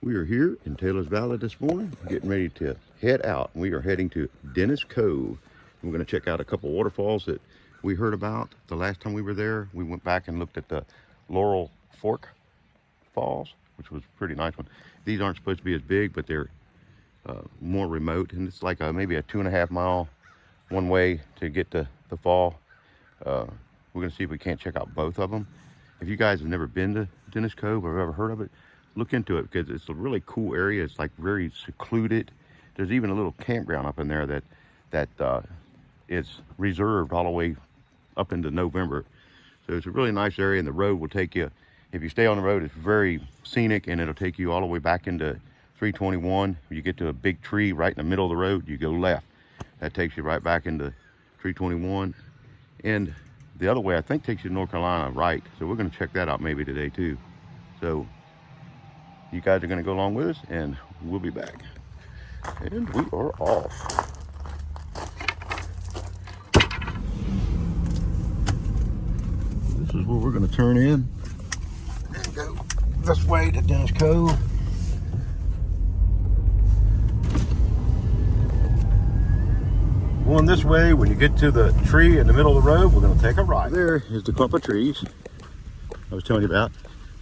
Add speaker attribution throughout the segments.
Speaker 1: We are here in Taylor's Valley this morning, getting ready to head out. We are heading to Dennis Cove. We're going to check out a couple waterfalls that we heard about the last time we were there. We went back and looked at the Laurel Fork Falls, which was a pretty nice one. These aren't supposed to be as big, but they're more remote, and it's like maybe a 2.5 mile one way to get to the fall. We're going to see if we can't check out both of them. If you guys have never been to Dennis Cove or ever heard of it, look into it, because it's a really cool area. It's like very secluded. There's even a little campground up in there that is reserved all the way up into November. So it's a really nice area, and the road will take you, if you stay on the road, it's very scenic, and it'll take you all the way back into 321. You get to a big tree right in the middle of the road, you go left. That takes you right back into 321. And the other way, I think, takes you to North Carolina right. So we're going to check that out maybe today too. So you guys are going to go along with us, and we'll be back. And we are off. This is where we're going to turn in and go this way to Dennis Cove. Going this way, when you get to the tree in the middle of the road, we're going to take a right. There is the clump of trees I was telling you about.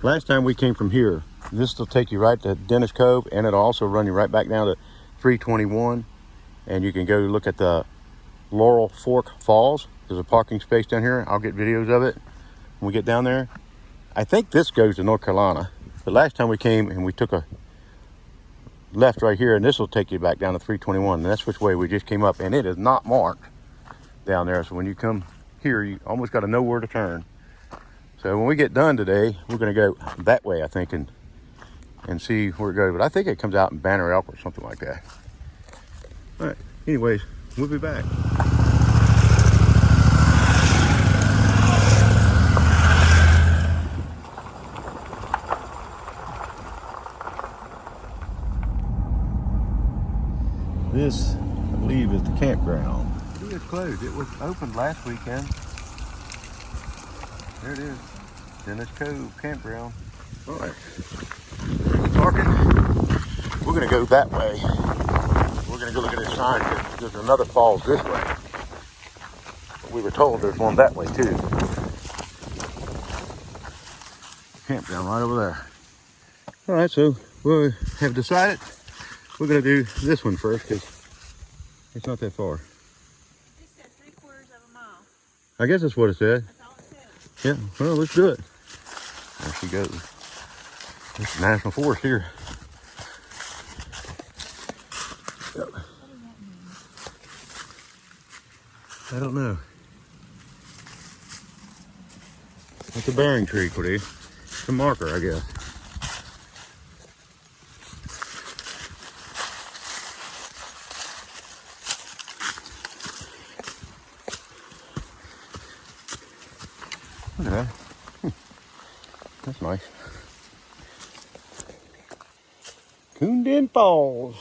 Speaker 1: Last time we came from here, this will take you right to Dennis Cove, and it'll also run you right back down to 321. And you can go look at the Laurel Fork Falls. There's a parking space down here. I'll get videos of it when we get down there. I think this goes to North Carolina. But last time we came and we took a left right here, and this will take you back down to 321, and that's which way we just came up, and it is not marked down there. So when you come here, you almost got to know where to turn. So when we get done today, we're going to go that way, I think, and see where it goes. But I think it comes out in Banner Elk or something like that. All right, anyways, we'll be back. This, I believe, is the campground. It is closed. It was opened last weekend. There it is, Dennis Cove Campground. All right, parking. We're gonna go that way. We're gonna go look at this sign. There's another falls this way. We were told there's one that way too. Campground right over there. All right, so we have decided we're going to do this one first, because it's not that far.
Speaker 2: It said 3/4 mile.
Speaker 1: I guess that's what it said.
Speaker 2: That's all it said.
Speaker 1: Yeah, well, let's do it. There she goes. It's National Forest here. Yep.
Speaker 2: What does that mean?
Speaker 1: I don't know. That's a bearing tree, Cody. It's a marker, I guess. Look at that. That's nice. Coon Den Falls.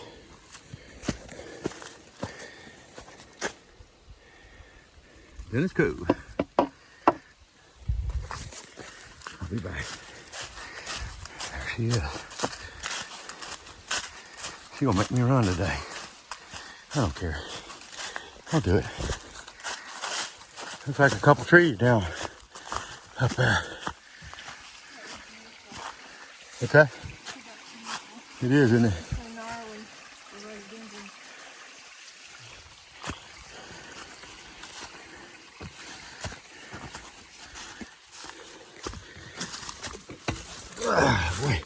Speaker 1: Dennis Cove. I'll be back. There she is. She gonna make me run today. I don't care. I'll do it. Looks like a couple trees down up there. Okay? It is, isn't it?
Speaker 2: So gnarly. The rhododendron.
Speaker 1: Boy,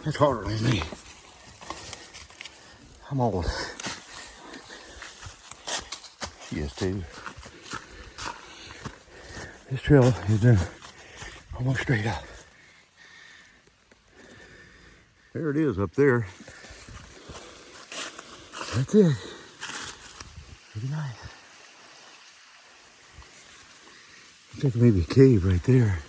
Speaker 1: that's harder than me. I'm old. She is too. This trail has been almost straight up. There it is up there. That's it. Pretty nice. I think maybe a cave right there.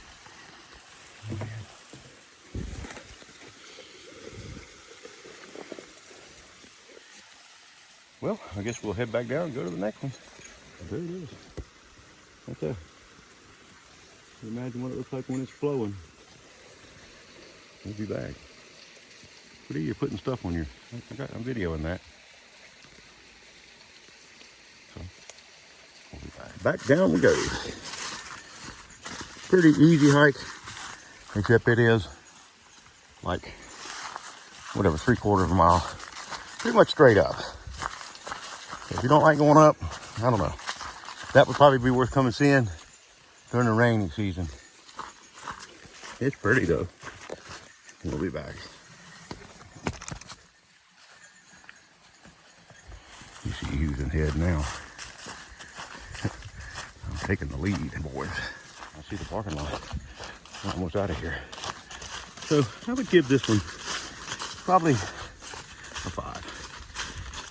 Speaker 1: Well, I guess we'll head back down and go to the next one. There it is. Right there. Imagine what it looks like when it's flowing. We'll be back. What are you putting stuff on your? I got a video in that. So we'll be back down we go. Pretty easy hike, except it is like whatever 3/4 of a mile, pretty much straight up. So if you don't like going up, I don't know. That would probably be worth coming seeing during the rainy season. It's pretty though. We'll be back. You see using head now. I'm taking the lead, boys. I see the parking lot. I'm almost out of here. So I would give this one probably a 5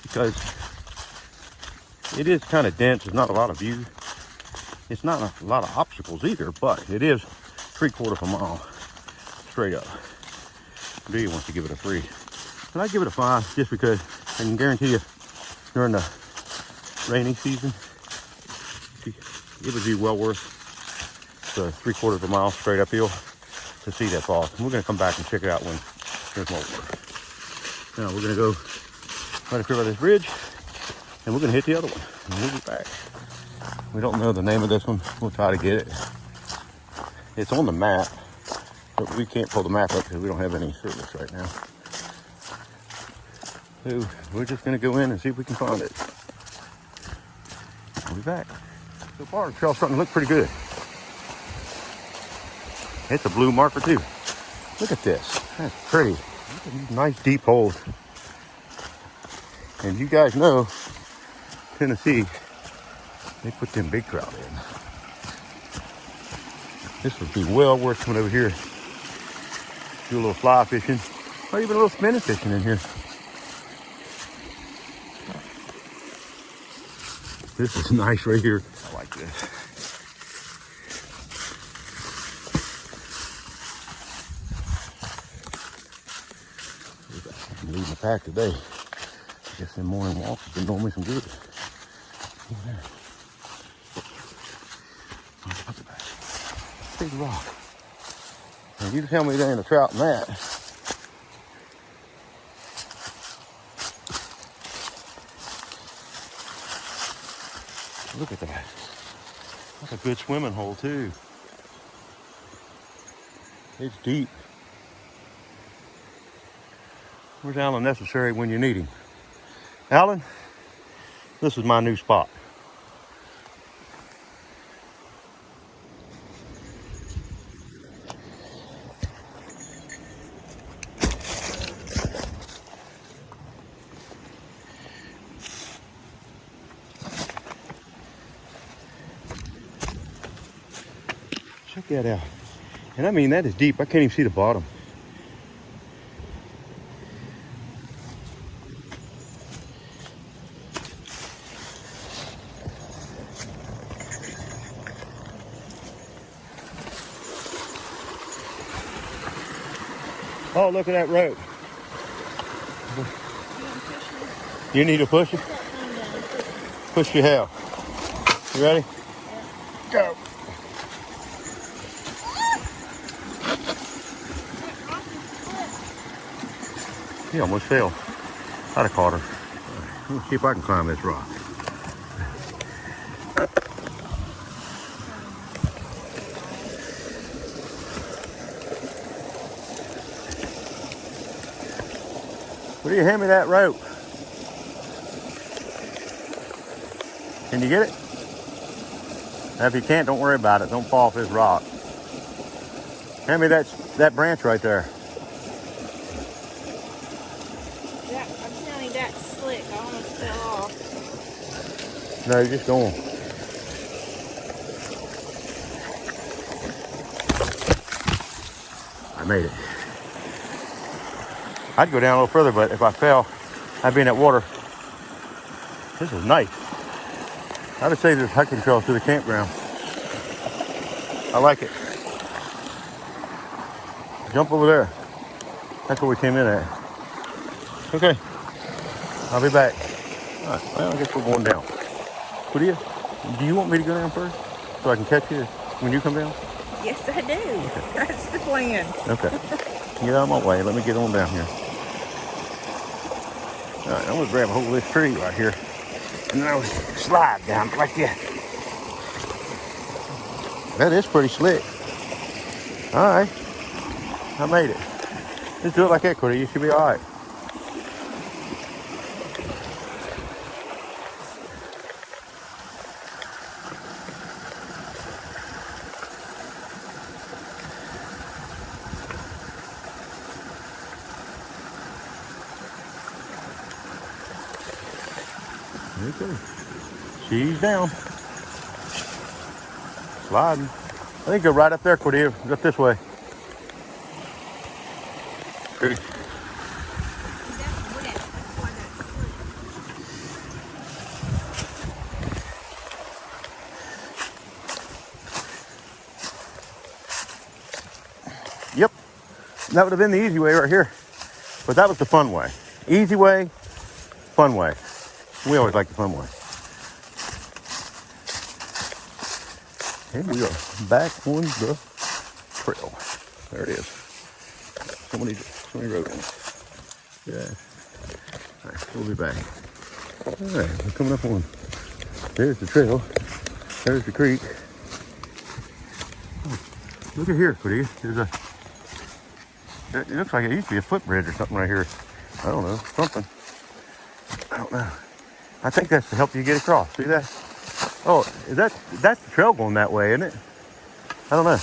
Speaker 1: because it is kind of dense. There's not a lot of view. It's not a lot of obstacles either, but it is 3/4 of a mile straight up. Do you want to give it a 3? And I give it a 5 just because I can guarantee you during the rainy season, it would be well worth the 3/4 of a mile straight uphill to see that falls. And we're going to come back and check it out when there's more water. Now we're going to go right up here by this bridge, and we're going to hit the other one, and we'll be back. We don't know the name of this one. We'll try to get it. It's on the map, but we can't pull the map up because we don't have any service right now. So we're just going to go in and see if we can find it. We'll be back. So far, the trail's starting to look pretty good. It's a blue marker too. Look at this. That's pretty. Look at these nice deep holes. And you guys know, Tennessee, they put them big trout in. This would be well worth coming over here. Do a little fly fishing, or even a little spinning fishing in here. This is nice right here. I like this. I'm leading the pack today. I guess them morning walks have been doing me some good. Over there. Big rock. And you tell me there ain't a trout in that. Look at that. That's a good swimming hole too. It's deep. Where's Alan Necessary when you need him? Alan, this is my new spot. Check that out. And I mean, that is deep. I can't even see the bottom. Oh, look at that rope. You need to push it? Push your hell. You ready? Go. He almost fell. I'd have caught her. Let's see if I can climb this rock. Will you hand me that rope? Can you get it? Now, if you can't, don't worry about it. Don't fall off this rock. Hand me that branch right there.
Speaker 2: Yeah, I'm telling you, that's slick. I almost fell off.
Speaker 1: No, you're just going. I made it. I'd go down a little further, but if I fell, I'd be in that water. This is nice. I would say there's hiking trails to the campground. I like it. Jump over there. That's where we came in at. Okay. I'll be back. All right. Well, I guess we're going down. Do you want me to go down first so I can catch you when you come down?
Speaker 2: Yes, I do. Okay. That's the plan.
Speaker 1: Okay. Get out of my way. Let me get on down here. All right, I'm gonna grab a hold of this tree right here, and then I'll slide down like that. That is pretty slick. All right, I made it. Just do it like that, Cody. You should be all right. There you go. She's down. Sliding. I think go right up there, Cordelia. Go this way. Good. Yep. That would have been the easy way right here. But that was the fun way. Easy way, fun way. We always like the fun way. And we are back on the trail. There it is. So many roads in it. Yeah. All right, we'll be back. All right, we're coming up on. There's the trail. There's the creek. Oh, look at here, Cordelia. There's a. It looks like it used to be a footbridge or something right here. I don't know, something. I don't know. I think that's to help you get across. See that? Oh, that's the trail going that way, isn't it? I don't know.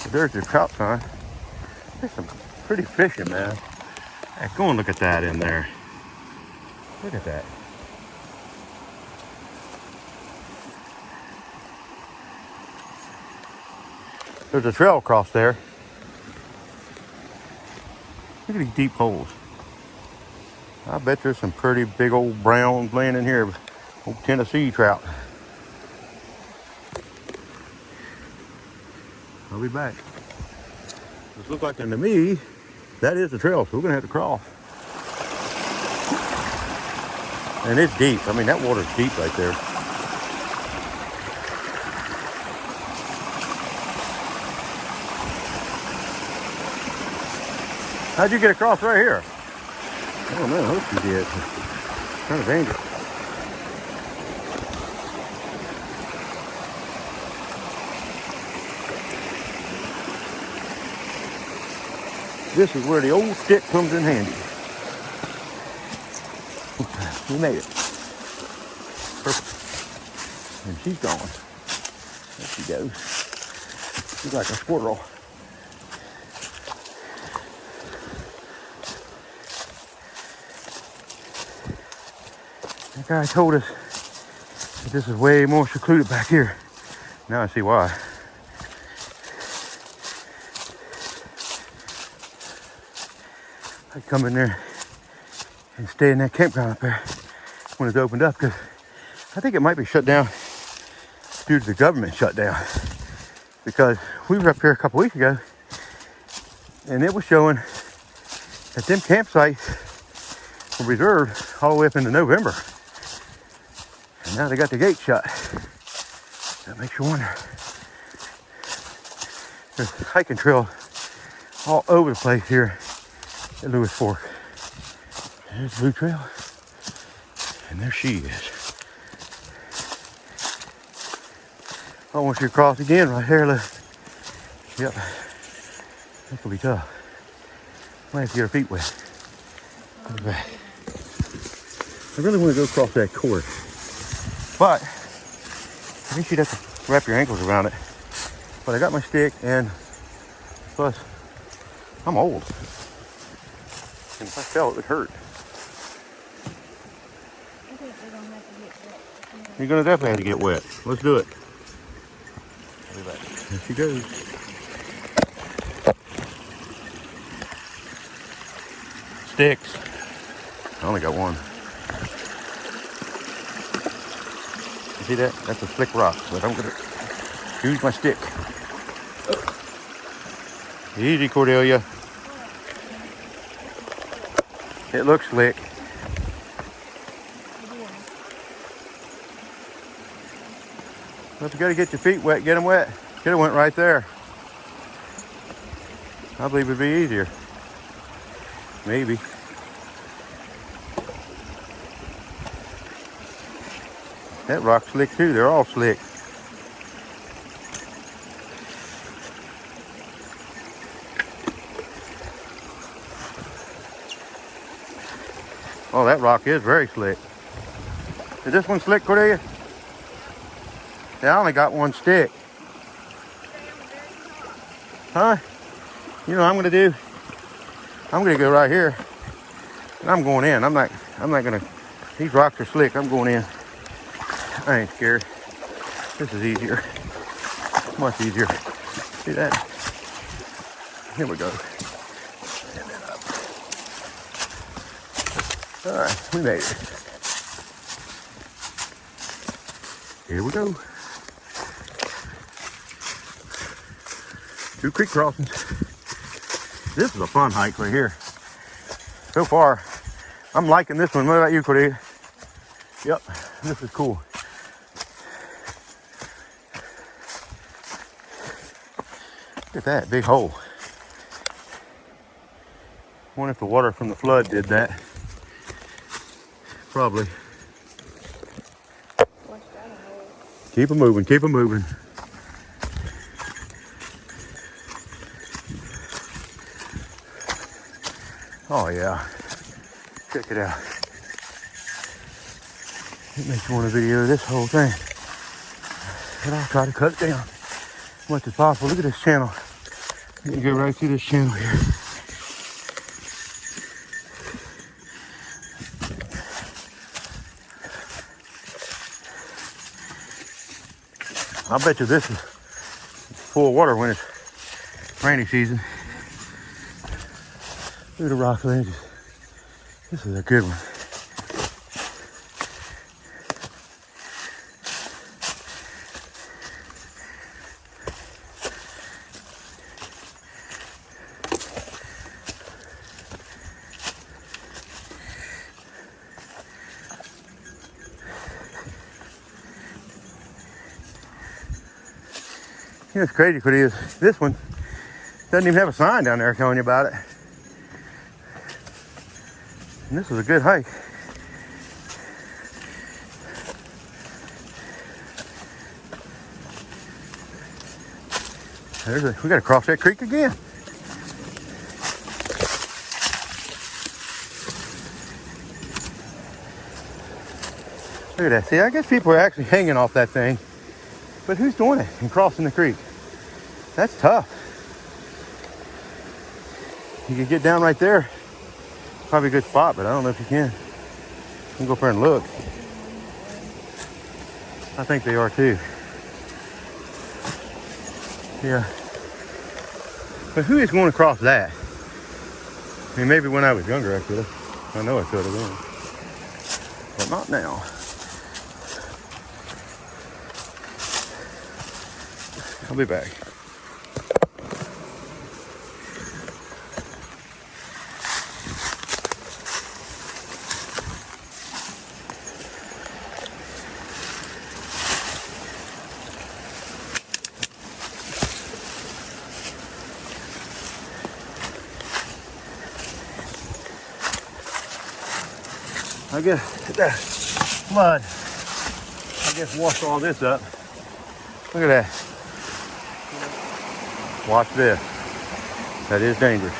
Speaker 1: But there's your trout sign. There's some pretty fishing, man. Hey, go and look at that in there. Look at that. There's a trail across there. Look at these deep holes. I bet there's some pretty big old browns laying in here. Old Tennessee trout. I'll be back. This looks like, and to me, that is the trail, so we're gonna have to cross. And it's deep. I mean, that water's deep right there. How'd you get across right here? I don't know. I hope you did. It's kind of dangerous. This is where the old stick comes in handy. Okay, we made it. Perfect. And she's gone. There she goes. She's like a squirrel. The guy told us that this is way more secluded back here. Now I see why. I'd come in there and stay in that campground up there when it's opened up, because I think it might be shut down due to the government shutdown. Because we were up here a couple weeks ago and it was showing that them campsites were reserved all the way up into November. And now they got the gate shut. That makes you wonder. There's hiking trails all over the place here at Laurel Fork. There's the blue trail. And there she is. I want you to cross again right here. Look. Yep. This will be tough. Might have to get her feet wet. Okay. I really want to go across that course. But I think you'd have to wrap your ankles around it. But I got my stick, and plus I'm old. And if I fell, it would hurt.
Speaker 2: I think we're gonna have to get wet.
Speaker 1: You're gonna definitely have to get wet. Let's do it. I'll be back. There she goes. Sticks. I only got one. You see that? That's a slick rock, but I'm gonna use my stick. Easy, Cordelia. It looks slick. Well, if you gotta get your feet wet, get them wet. Could have went right there. I believe it'd be easier. Maybe. That rock's slick too. They're all slick. Oh, that rock is very slick. Is this one slick, Cordelia? Yeah, I only got one stick. Huh? You know what I'm gonna do? I'm gonna go right here. And I'm going in. I'm not gonna, these rocks are slick. I'm going in. I ain't scared. This is easier. Much easier. See that? Here we go. And then up. All right, we made it. Here we go. 2 creek crossings. This is a fun hike right here. So far, I'm liking this one. What about you, Cordelia? Yep, this is cool. Look at that big hole. I wonder if the water from the flood did that. Probably. Keep them moving, keep them moving. Oh yeah, check it out. It makes me want a video of this whole thing. But I'll try to cut it down as much as possible. Look at this channel. You can go right through this channel here. I bet you this is full of water when it's rainy season. Look at the rock ledges. This is a good one. You know what's crazy, is this one doesn't even have a sign down there telling you about it. And this is a good hike. We gotta cross that creek again. Look at that. See, I guess people are actually hanging off that thing. But who's doing it and crossing the creek? That's tough. You can get down right there. Probably a good spot, but I don't know if you can. You can go up there and look. I think they are too. Yeah. But who is going to cross that? I mean, maybe when I was younger I could have. I know I could have been. But not now. I'll be back. I guess that flood, I guess, washed all this up. Look at that. Watch this. That is dangerous.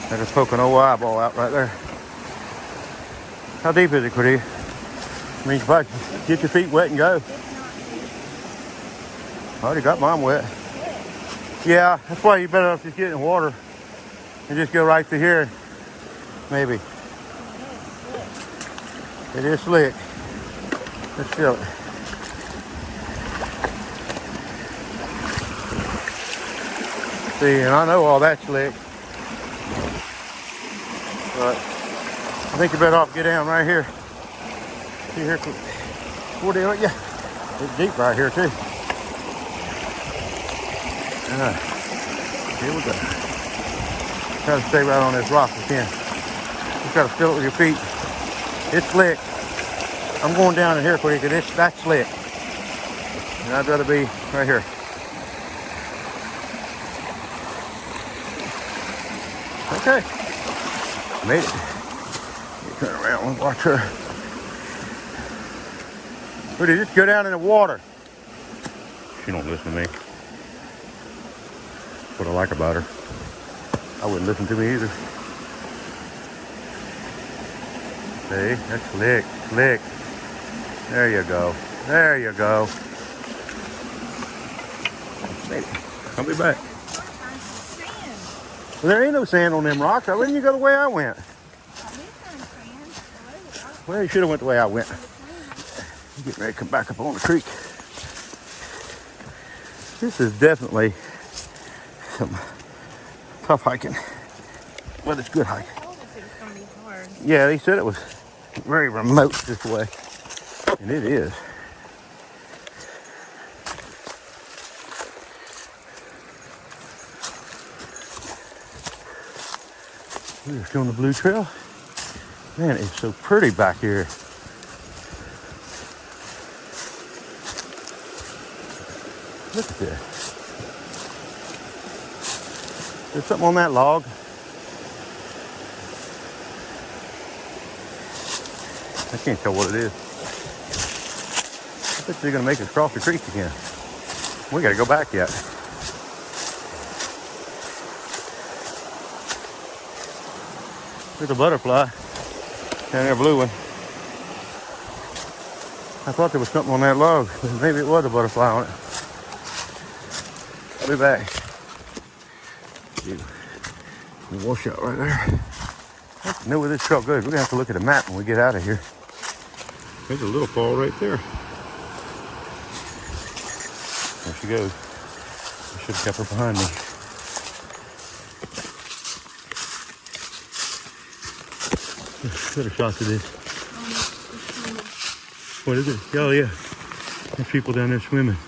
Speaker 1: That is poking an old eyeball out right there. How deep is it, Cordelia? I mean, if I get your feet wet and go. I already got mine wet. Yeah, that's why you better off just get in the water and just go right through here. Maybe. It is slick. Let's feel it. See, and I know all that's slick. But I think you're better off get down right here. See here, yeah, it's deep right here too. Here we go. Try to stay right on this rock if you can. Just gotta feel it with your feet. It's slick. I'm going down in here for you because that's slick. And I'd rather be right here. Okay. Made it. Turn around and watch her. Would he just go down in the water? She don't listen to me. That's what I like about her. I wouldn't listen to me either. See, that's slick, slick. There you go. There you go. I'll be back. Well, there ain't no sand on them rocks. Why wouldn't you go the way I went? Well, you should have went the way I went. I'm getting ready to come back up on the creek. This is definitely some tough hiking, but it's good hiking. Yeah, they said it was very remote this way, and it is. We're still on the blue trail. Man, it's so pretty back here. Look at this. There's something on that log. I can't tell what it is. I bet they're gonna make us cross the creek again. We gotta go back yet. There's a butterfly down there, a blue one. I thought there was something on that log, but maybe it was a butterfly on it. I'll be back. The washout right there. I know where this trail goes. We're gonna have to look at a map when we get out of here. There's a little fall right there. There she goes. I should have kept her behind me. Better shots of this. What is it? Oh yeah. There's people down there swimming.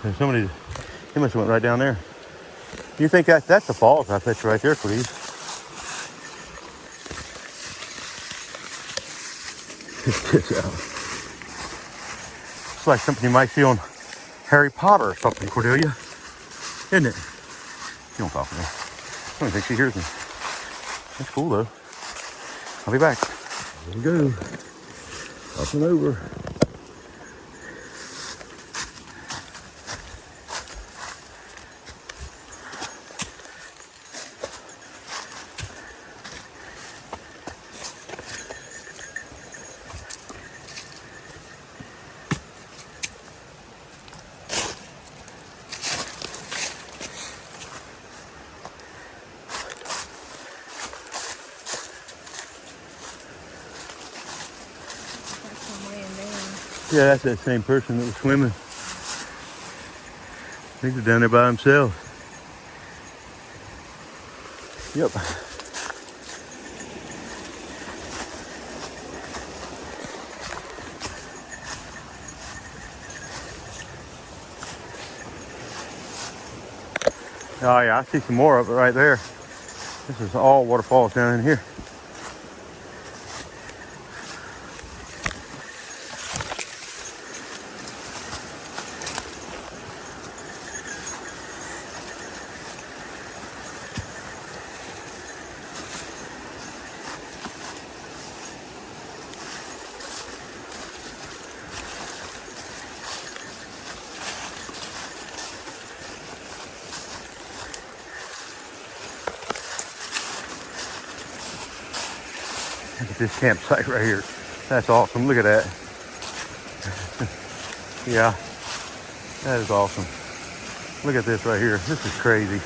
Speaker 1: There's somebody, he must have went right down there. You think that's the falls? I bet you right there, please. Check this out. It's like something you might see on Harry Potter or something, Cordelia. Isn't it? She don't talk to me. I don't think she hears me. That's cool though. I'll be back. Here we go. Up and over. Yeah, that's that same person that was swimming. I think they're down there by themselves. Yep. Oh yeah, I see some more of it right there. This is all waterfalls down in here. Look at this campsite right here. That's awesome. Look at that. Yeah, that is awesome. Look at this right here. This is crazy.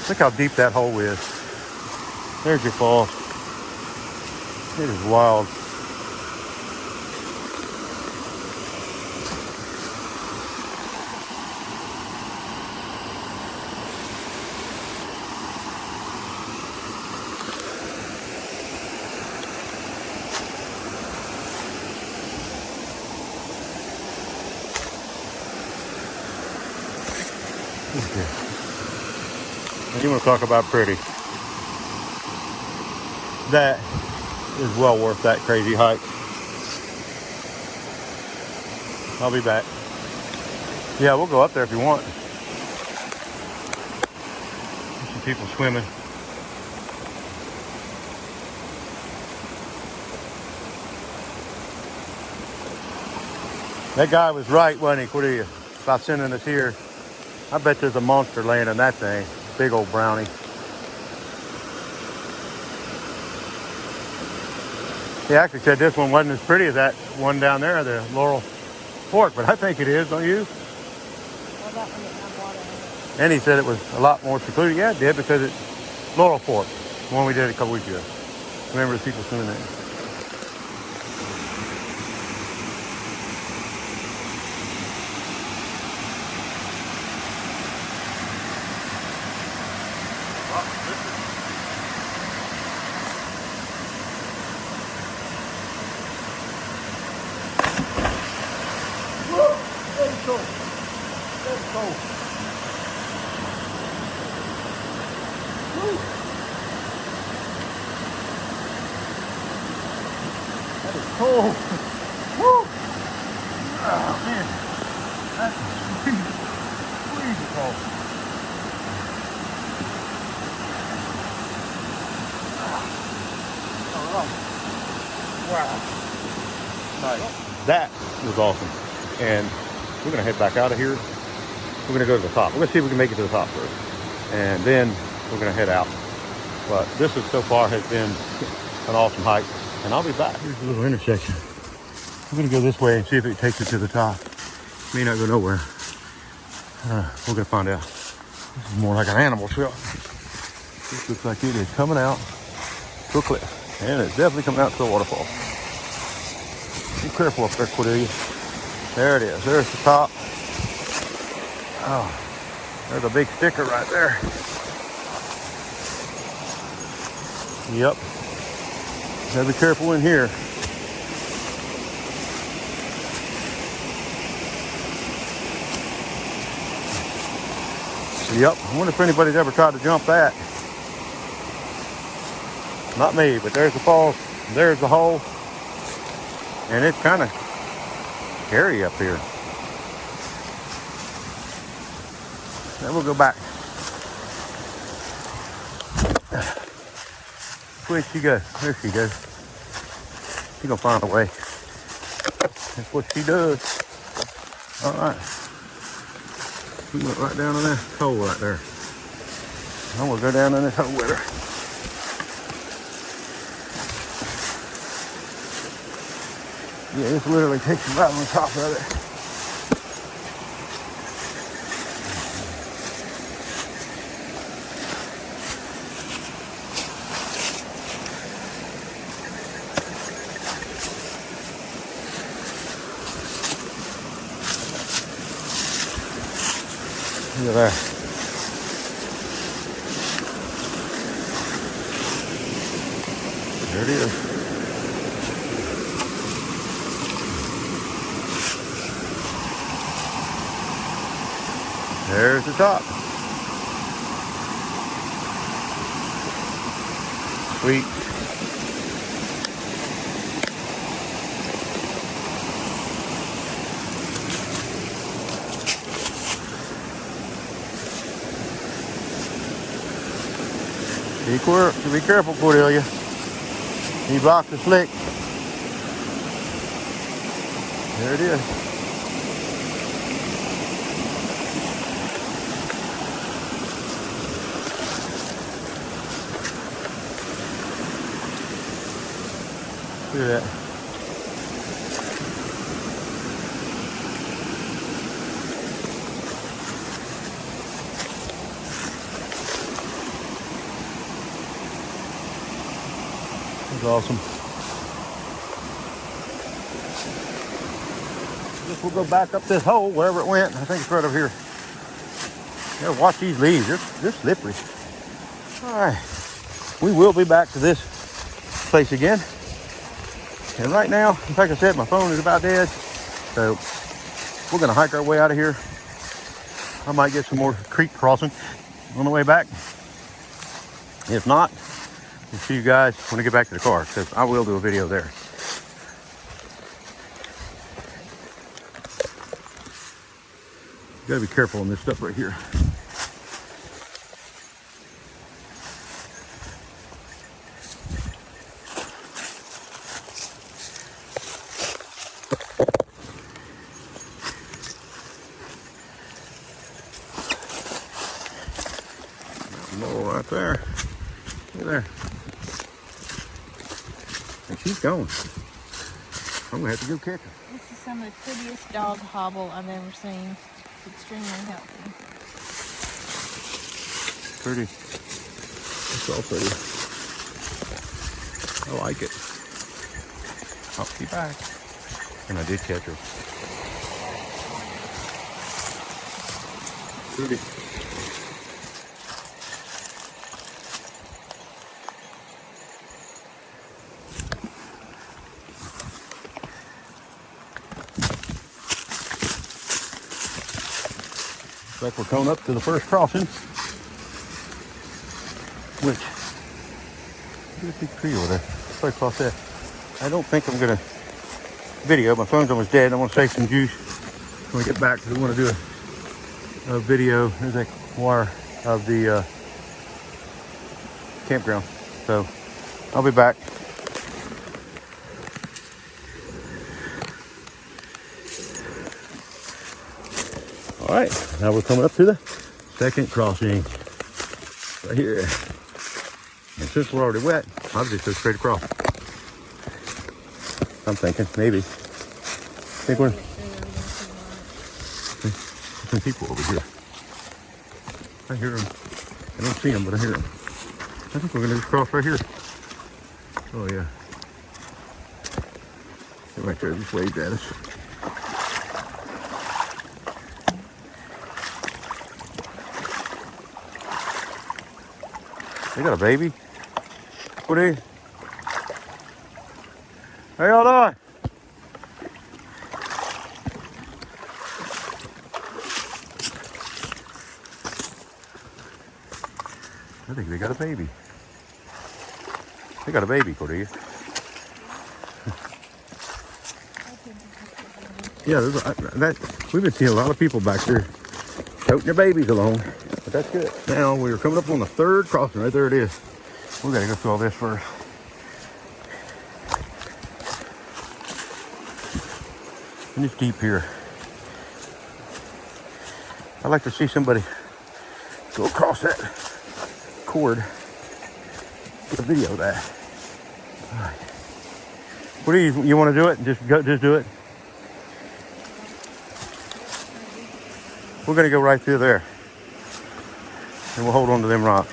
Speaker 1: Look how deep that hole is. There's your fall. It is wild. You want to talk about pretty. That is well worth that crazy hike. I'll be back. Yeah, we'll go up there if you want. There's some people swimming. That guy was right, wasn't he, Cordelia, about sending us here. I bet there's a monster laying in that thing. Big old brownie. He actually said this one wasn't as pretty as that one down there, the Laurel Fork, but I think it is, don't you?
Speaker 2: Well, that one didn't have water in it.
Speaker 1: And he said it was a lot more secluded. Yeah, it did, because it's Laurel Fork, the one we did a couple weeks ago. Remember the people swimming there. Cold. Woo! Oh man, that's freezing cold. Wow. Nice. That was awesome. And we're gonna head back out of here. We're gonna go to the top. We're gonna see if we can make it to the top first. And then we're gonna head out. But this is so far has been an awesome hike. And I'll be back. Here's a little intersection. We're gonna go this way and see if it takes us to the top. May not go nowhere. We're gonna find out. This is more like an animal trail. This looks like it is coming out to a cliff. And it's definitely coming out to a waterfall. Be careful up there, Cordelia. There it is. There's the top. Oh, there's a big sticker right there. Yep. Gotta be careful in here. Yep. I wonder if anybody's ever tried to jump that. Not me, but there's the falls. There's the hole. And it's kind of scary up here. Then we'll go back. Where'd she go? There she goes. She's gonna find a way. That's what she does. All right. We went right down in that hole right there. I'm gonna go down in this hole with her. Yeah, this literally takes you right on top of it. Look at that. There it is. There's the top. Sweet. Be careful, Cordelia. These rocks are slick. There it is. Look at that. That's awesome. Guess we'll go back up this hole wherever it went. I think it's right over here. Yeah, watch these leaves. They're slippery. All right. We will be back to this place again. And right now, like I said, my phone is about dead. So we're gonna hike our way out of here. I might get some more creek crossing on the way back. If not, we'll see you guys when I get back to the car, because I will do a video there. You gotta be careful on this stuff right here. there. Look there. And she's going. I'm gonna have to go catch her.
Speaker 2: This is some of the prettiest dog hobble I've ever seen. It's extremely healthy.
Speaker 1: Pretty. It's all pretty. I like it. I'll be back. And I did catch her. Pretty. Looks like we're coming up to the first crossing. Which, look at the tree over there. Right across there. I don't think I'm gonna video. My phone's almost dead. I want to save some juice when we get back because we want to do a video. There's that wire of the campground. So I'll be back. All right, now we're coming up to the second crossing right here. And since we're already wet, I'll just go straight across. I'm thinking maybe. Think we're some people over here. I hear them. I don't see them, but I hear them. I think we're gonna just cross right here. Oh yeah. They're right there, just waved at us. They got a baby. What are you? How y'all doing? I think they got a baby. They got a baby, Cordelia. Yeah, we've been seeing a lot of people back there toting their babies along. But that's good. Now we're coming up on the third crossing. Right there it is. We gotta go through all this first. And it's deep here. I'd like to see somebody go across that cord. Get a video of that. All right. What do you want to do it? Just do it. We're gonna go right through there. And we'll hold on to them rocks.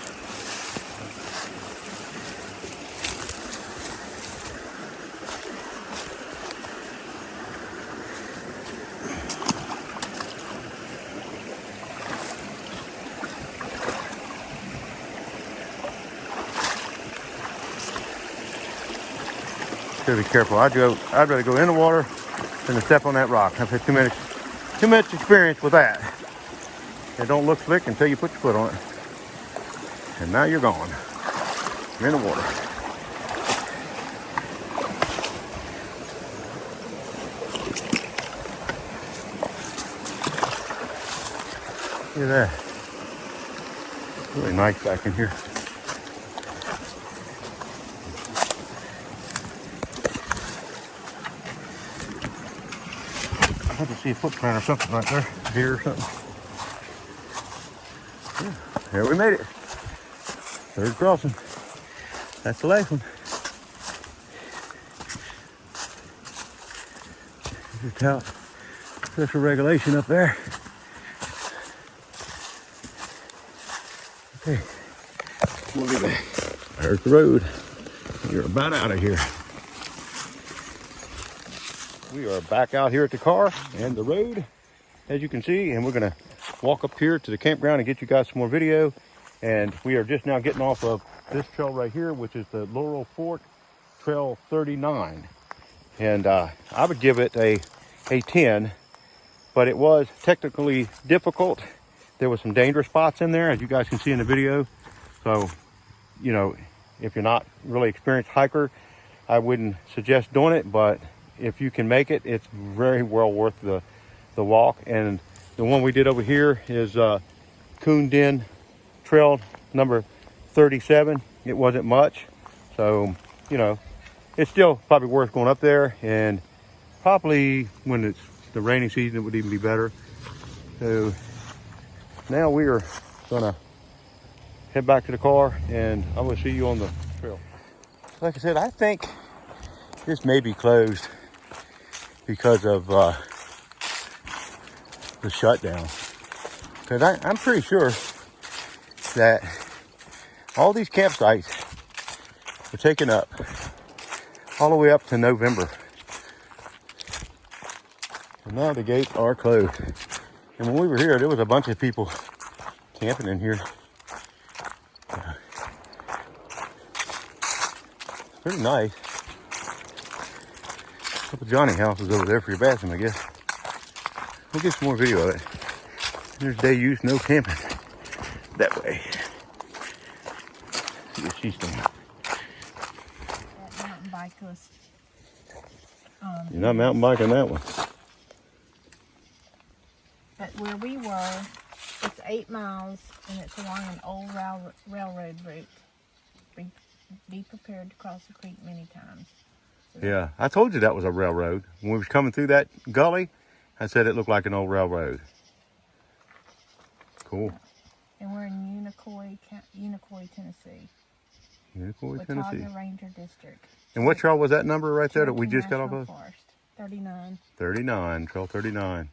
Speaker 1: Gotta be careful. I'd rather go in the water than to step on that rock. I've had too much experience with that. It don't look slick until you put your foot on it. And now you're gone. You're in the water. Look at that. Really nice back in here. I have to see a footprint or something right there. Deer or something. Yeah, there we made it. Third crossing. That's the last one. Just out special regulation up there. Okay, we'll get back. There's the road. You're about out of here. We are back out here at the car and the road, as you can see, and we're gonna walk up here to the campground and get you guys some more video. And we are just now getting off of this trail right here, which is the Laurel Fork Trail 39. And I would give it a 10, but it was technically difficult. There was some dangerous spots in there, as you guys can see in the video. So, you know, if you're not really experienced hiker, I wouldn't suggest doing it, but if you can make it, it's very well worth the walk. And the one we did over here is Coon Den Trail number 37. It wasn't much, so you know, it's still probably worth going up there, and probably when it's the rainy season it would even be better. So now we are gonna head back to the car, and I'm gonna see you on the trail. Like I said, I think this may be closed because of the shutdown. Because I'm pretty sure that all these campsites were taken up all the way up to November. And now the gates are closed. And when we were here, there was a bunch of people camping in here. Pretty nice. A couple Johnny houses over there for your bathroom, I guess. We'll get some more video of it. There's day use, no camping. That way. See what she's doing.
Speaker 2: That mountain bike was.
Speaker 1: You're not mountain biking that one.
Speaker 2: But where we were, it's 8 miles and it's along an old railroad route. Be prepared to cross the creek many times. So
Speaker 1: Yeah, I told you that was a railroad. When we was coming through that gully, I said it looked like an old railroad. Cool.
Speaker 2: And we're in Unicoi, Tennessee.
Speaker 1: Unicoi, Tennessee.
Speaker 2: Watauga Ranger District.
Speaker 1: And what trail was that number right there that we just got off of?
Speaker 2: Forest, 39.
Speaker 1: 39, trail 39.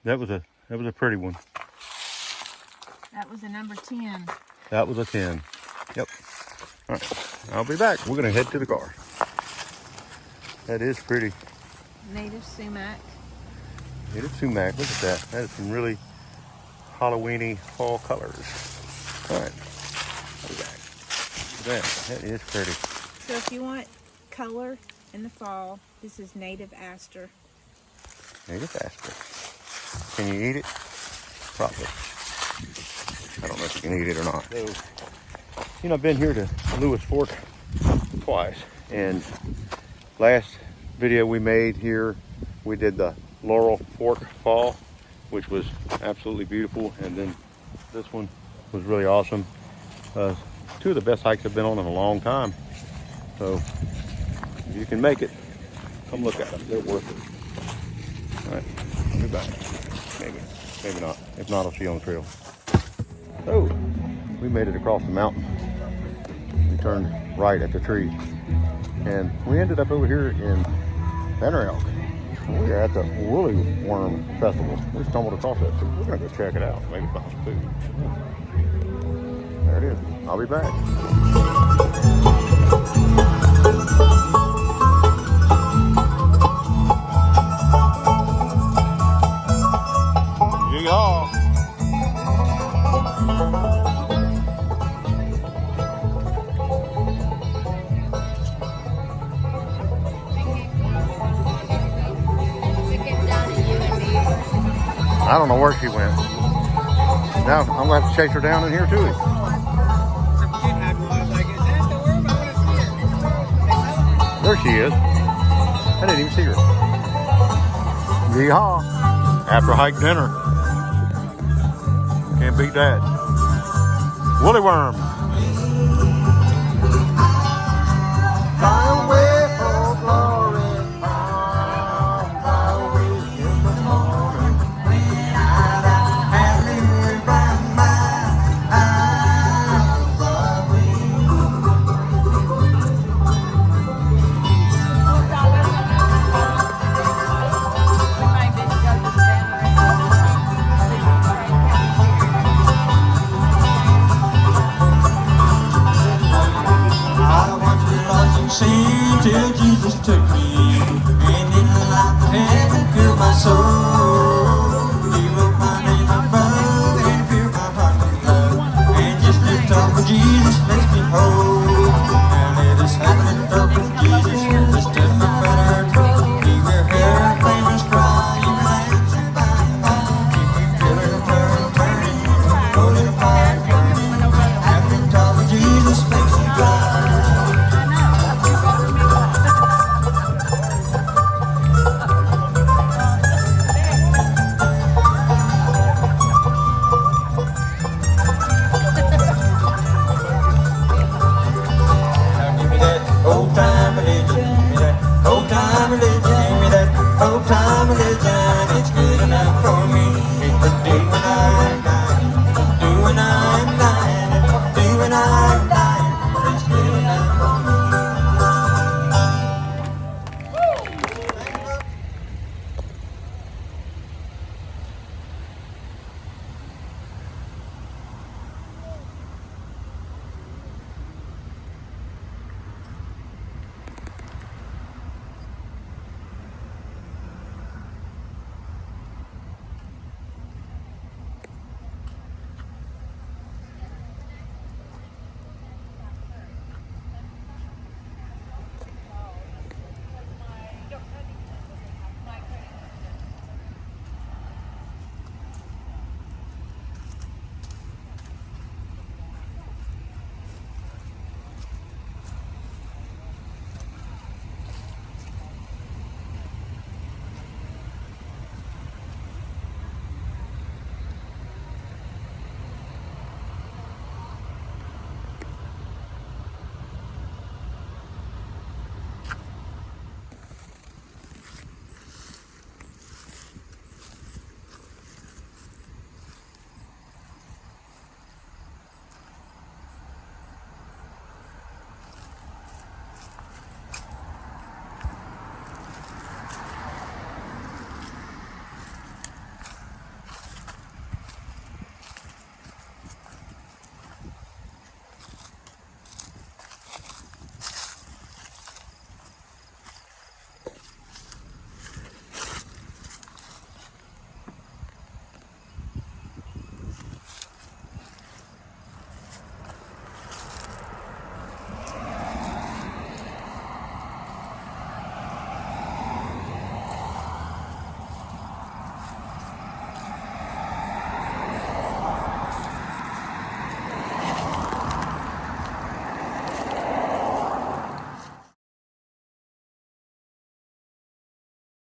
Speaker 1: That was a pretty one.
Speaker 2: That was a number 10.
Speaker 1: That was a 10. Yep. All right, I'll be back. We're gonna head to the car. That is pretty.
Speaker 2: Native sumac.
Speaker 1: Native sumac, look at that. That is some really Halloween-y fall colors. All right, I'll be back. That is pretty.
Speaker 2: So if you want color in the fall, this is native aster.
Speaker 1: Native aster. Can you eat it? Probably. I don't know if you can eat it or not. So, you know, I've been here to Laurel Fork twice, and last video we made here, we did the Laurel Fork Fall, which was absolutely beautiful, and then this one was really awesome. Two of the best hikes I've been on in a long time. So if you can make it, come look at them. They're worth it. All right, I'll be back. Maybe not. If not, I'll see you on the trail. So we made it across the mountain. We turned right at the tree, and we ended up over here in Banner Elk. We are at the Woolly Worm Festival. We stumbled across that, so we're gonna go check it out. Maybe find some food. There it is. I'll be back. Yeehaw! I don't know where she went. Now I'm gonna have to chase her down in here too. There she is. I didn't even see her. Yeehaw! After hike dinner. Can't beat that. Woolly worm.
Speaker 3: Till Jesus took me, and in life heaven filled my soul.